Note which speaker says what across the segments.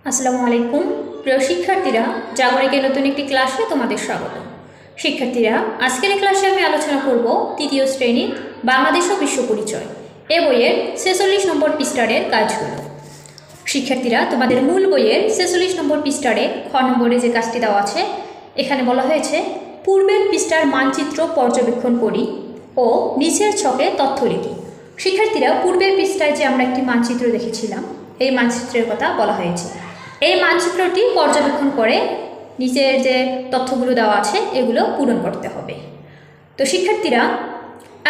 Speaker 1: আসসালামু আলাইকুম প্রিয় শিক্ষার্থীরা, জাগরিকের নতুন একটি ক্লাসে তোমাদের স্বাগত। শিক্ষার্থীরা, আজকের এই ক্লাসে আমি আলোচনা করব তৃতীয় শ্রেণী বাংলাদেশ ও বিশ্ব পরিচয় এ বইয়ের 46 নম্বর পৃষ্ঠারের কাজগুলো। শিক্ষার্থীরা, তোমাদের মূল বইয়ের 46 নম্বর পৃষ্ঠারে খ নম্বরে যে কাজটি দেওয়া আছে, এখানে বলা হয়েছে পূর্বের পৃষ্ঠার মানচিত্র পর্যবেক্ষণ করি ও নিচের ছকে তথ্য লিখি। শিক্ষার্থীরা, পূর্বের পৃষ্ঠায় যে আমরা একটি মানচিত্র দেখেছিলাম, এই মানচিত্রের কথা বলা হয়েছে। এই মানচিত্রটি পর্যবেক্ষণ করে নিচের যে তথ্যগুলো দেওয়া আছে এগুলো পূরণ করতে হবে। তো শিক্ষার্থীরা,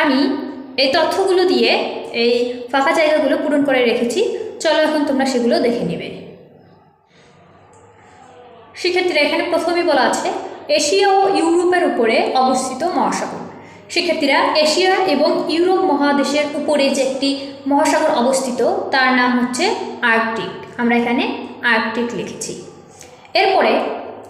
Speaker 1: আমি এই তথ্যগুলো দিয়ে এই ফাঁকা জায়গাগুলো পূরণ করে রেখেছি। চলো এখন তোমরা সেগুলো দেখে নেবে। শিক্ষার্থীরা, এখানে প্রথমেই বলা আছে এশিয়া ও ইউরোপের উপরে অবস্থিত মহাসাগর। শিক্ষার্থীরা, এশিয়া এবং ইউরোপ মহাদেশের উপরে যে একটি মহাসাগর অবস্থিত তার নাম হচ্ছে আর্কটিক। আমরা এখানে আর্কটিক লিখেছি। এরপরে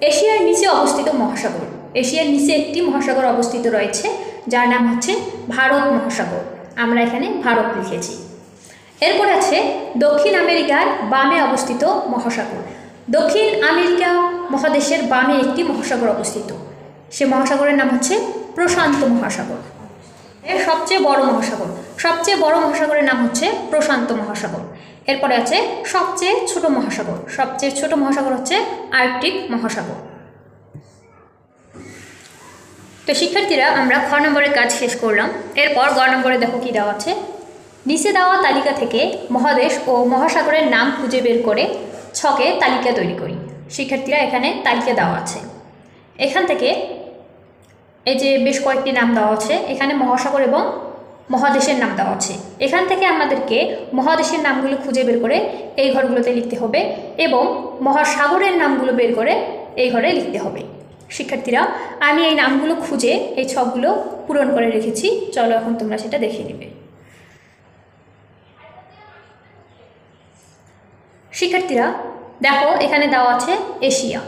Speaker 1: এশিয়ার নিচে অবস্থিত মহাসাগর, এশিয়ার নিচে একটি মহাসাগর অবস্থিত রয়েছে যার নাম হচ্ছে ভারত মহাসাগর। আমরা এখানে ভারত লিখেছি। এরপরে আছে দক্ষিণ আমেরিকার বামে অবস্থিত মহাসাগর। দক্ষিণ আমেরিকা মহাদেশের বামে একটি মহাসাগর অবস্থিত, সে মহাসাগরের নাম হচ্ছে প্রশান্ত মহাসাগর। এর সবচেয়ে বড় মহাসাগর, সবচেয়ে বড় মহাসাগরের নাম হচ্ছে প্রশান্ত মহাসাগর। এরপরে আছে সবচেয়ে ছোট মহাসাগর, সবচেয়ে ছোট মহাসাগর হচ্ছে আর্কটিক মহাসাগর। তো শিক্ষার্থীরা, আমরা খ নম্বরের কাজ শেষ করলাম। এরপর গ নম্বরে দেখো কি দেওয়া আছে। নিচে দেওয়া তালিকা থেকে মহাদেশ ও মহাসাগরের নাম খুঁজে বের করে ছকে তালিকা তৈরি করি। শিক্ষার্থীরা, এখানে তালিকা দেওয়া আছে। এখান থেকে এই যে বেশ কয়েকটি নাম দেওয়া আছে, এখানে মহাসাগর এবং মহাদেশের নাম দেওয়া আছে। এখান থেকে আমাদেরকে মহাদেশের নামগুলো খুঁজে বের করে এই ঘরগুলোতে লিখতে হবে এবং মহাসাগরের নামগুলো বের করে এই ঘরে লিখতে হবে। শিক্ষার্থীরা, আমি এই নামগুলো খুঁজে এই ছকগুলো পূরণ করে রেখেছি। চলো এখন তোমরা সেটা দেখে নেবে। শিক্ষার্থীরা, দেখো এখানে দেওয়া আছে এশিয়া।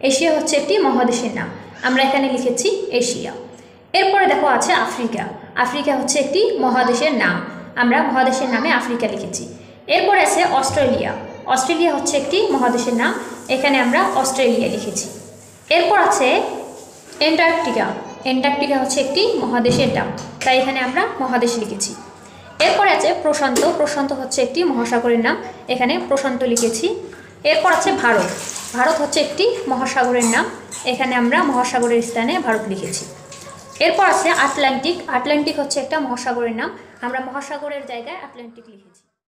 Speaker 1: এশিয়া হচ্ছে একটি মহাদেশের নাম, আমরা এখানে লিখেছি এশিয়া। এরপরে দেখো আছে আফ্রিকা। আফ্রিকা হচ্ছে একটি মহাদেশের নাম, আমরা মহাদেশের নামে আফ্রিকা লিখেছি। এরপরে আছে অস্ট্রেলিয়া। অস্ট্রেলিয়া হচ্ছে একটি মহাদেশের নাম, এখানে আমরা অস্ট্রেলিয়া লিখেছি। এরপর আছে অ্যান্টার্কটিকা। অ্যান্টার্কটিকা হচ্ছে একটি মহাদেশের নাম, তাই এখানে আমরা মহাদেশ লিখেছি। এরপর আছে প্রশান্ত। প্রশান্ত হচ্ছে একটি মহাসাগরের নাম, এখানে প্রশান্ত লিখেছি। এরপর আছে ভারত। ভারত হচ্ছে একটি মহাসাগরের নাম, এখানে আমরা মহাসাগরের স্থানে ভারত লিখেছি। এরপর আছে আটলান্টিক। আটলান্টিক হচ্ছে একটা মহাসাগরের নাম, আমরা মহাসাগরের জায়গায় আটলান্টিক লিখেছি।